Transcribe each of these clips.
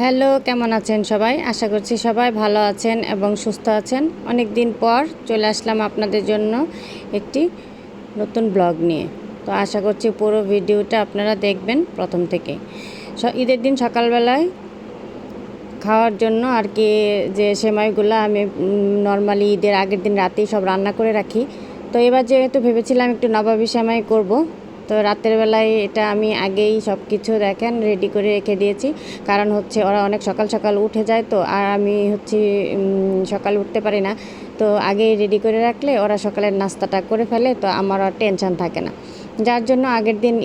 Hello, কেমন আছেন সবাই? আশা করছি সবাই ভালো আছেন এবং সুস্থ আছেন। অনেক দিন পর চলে আসলাম আপনাদের জন্য একটি নতুন ব্লগ নিয়ে। তো আশা করছি পুরো ভিডিওটা আপনারা দেখবেন প্রথম থেকে। ঈদের দিন সকালবেলায় খাওয়ার জন্য আর কি যে সেমাইগুলো আমি নর্মালি ঈদের আগের দিন রাতেই সব রান্না করে রাখি। তো এবার যেহেতু ভেবেছিলাম একটু নবাবী সেমাই করব, তো রাতের বেলায় এটা আমি আগেই সব কিছু দেখেন রেডি করে রেখে দিয়েছি। কারণ হচ্ছে ওরা অনেক সকাল সকাল উঠে যায়, তো আর আমি হচ্ছে সকাল উঠতে পারি না। তো আগেই রেডি করে রাখলে ওরা সকালের নাস্তাটা করে ফেলে, তো আমার আর টেনশন থাকে না। যার জন্য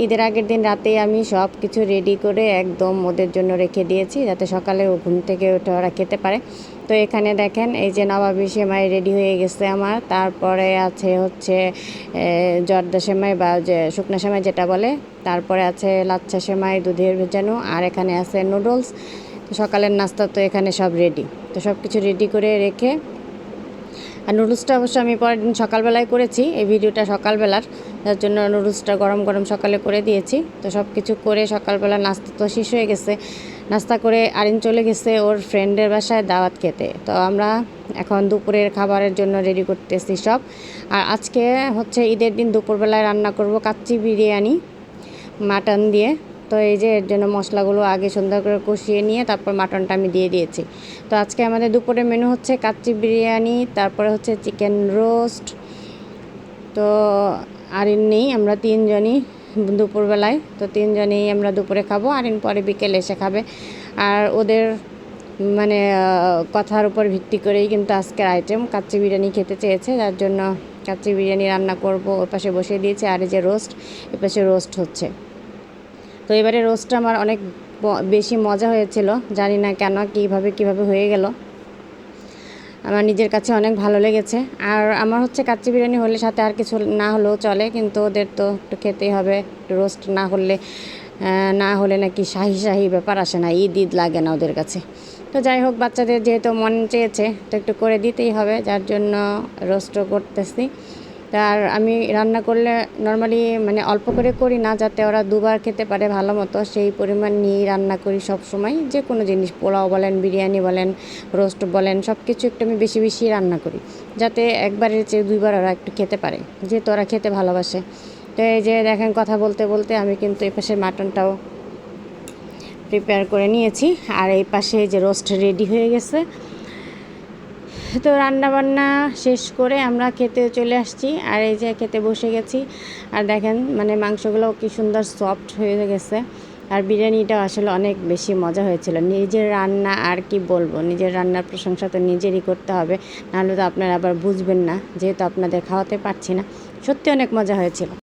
ঈদের আগের দিন রাতেই আমি সব কিছু রেডি করে একদম ওদের জন্য রেখে দিয়েছি, যাতে সকালে ঘুম থেকে উঠে ওরা খেতে পারে। তো এখানে দেখেন এই যে নবাবী সেমাই রেডি হয়ে গেছে আমার। তারপরে আছে হচ্ছে জর্দা সেমাই বা যে শুকনো সেমাই যেটা বলে। তারপরে আছে লাচ্ছা সেমাই দুধের ভেজানো, আর এখানে আছে নুডলস। তো সকালের নাস্তা তো এখানে সব রেডি। তো সব কিছু রেডি করে রেখে, আর নুডলসটা অবশ্য আমি পরের দিন সকালবেলায় করেছি, এই ভিডিওটা সকালবেলার, যার জন্য নুডলসটা গরম গরম সকালে করে দিয়েছি। তো সব কিছু করে সকালবেলা নাস্তা তো শেষ হয়ে গেছে। নাস্তা করে আরিন চলে গেছে ওর ফ্রেন্ডের বাসায় দাওয়াত খেতে। তো আমরা এখন দুপুরের খাবারের জন্য রেডি করতেছি সব। আর আজকে হচ্ছে ঈদের দিন দুপুরবেলায় রান্না করব কাচ্চি বিরিয়ানি মাটন দিয়ে। তো এই যে এর জন্য মশলাগুলো আগে সুন্দর করে কষিয়ে নিয়ে তারপর মাটনটা আমি দিয়ে দিয়েছি। তো আজকে আমাদের দুপুরের মেনু হচ্ছে কাচ্চি বিরিয়ানি, তারপরে হচ্ছে চিকেন রোস্ট। তো আরিন নেই, আমরা তিনজনই দুপুরবেলায়, তো তিনজনেই আমরা দুপুরে খাবো, আরিন পরে বিকেলে এসে খাবে। আর ওদের মানে কথার উপর ভিত্তি করেই কিন্তু আজকের আইটেম কাচ্চি বিরিয়ানি খেতে চেয়েছে, যার জন্য কাচ্চি বিরিয়ানি রান্না করব। ওর পাশে বসিয়ে দিয়েছি, আর এই যে রোস্ট, এ পাশে রোস্ট হচ্ছে। তো এবারে রোস্টটা আমার অনেক বেশি মজা হয়েছিল, জানি না কেন কীভাবে হয়ে গেল, আমার নিজের কাছে অনেক ভালো লেগেছে। আর আমার হচ্ছে কাচ্চি বিরিয়ানি হলে সাথে আর কিছু না হলেও চলে, কিন্তু ওদের তো একটু খেতেই হবে। রোস্ট না হলে নাকি শাহি শাহি ব্যাপার আসে না, ঈদ লাগে না ওদের কাছে। তো যাই হোক, বাচ্চাদের যেহেতু মন চেয়েছে তো একটু করে দিতেই হবে, যার জন্য রোস্টও করতেছি। আর আমি রান্না করলে নর্মালি মানে অল্প করে করি না, যাতে ওরা দুবার খেতে পারে ভালো মতো, সেই পরিমাণ নিয়েই রান্না করি সব সময়। যে কোনো জিনিস, পোলাও বলেন, বিরিয়ানি বলেন, রোস্ট বলেন, সব কিছু একটু আমি বেশি বেশি রান্না করি, যাতে একবারের চেয়ে দুইবার ওরা একটু খেতে পারে, যেহেতু ওরা খেতে ভালোবাসে। তো এই যে দেখেন কথা বলতে বলতে আমি কিন্তু এই পাশে মাটনটাও প্রিপেয়ার করে নিয়েছি, আর এই পাশে যে রোস্ট রেডি হয়ে গেছে। তো রান্নাবান্না শেষ করে আমরা খেতে চলে আসছি, আর এই যে খেতে বসে গেছি। আর দেখেন মানে মাংসগুলো কি সুন্দর সফট হয়ে গেছে, আর বিরিয়ানিটা আসলে অনেক বেশি মজা হয়েছিল। নিজের রান্না আর কি বলবো, নিজের রান্নার প্রশংসা তো নিজেরই করতে হবে, নাহলে তো আপনারা আবার বুঝবেন না, যেহেতু আপনাদের খাওয়াতে পারছি না। সত্যি অনেক মজা হয়েছিল।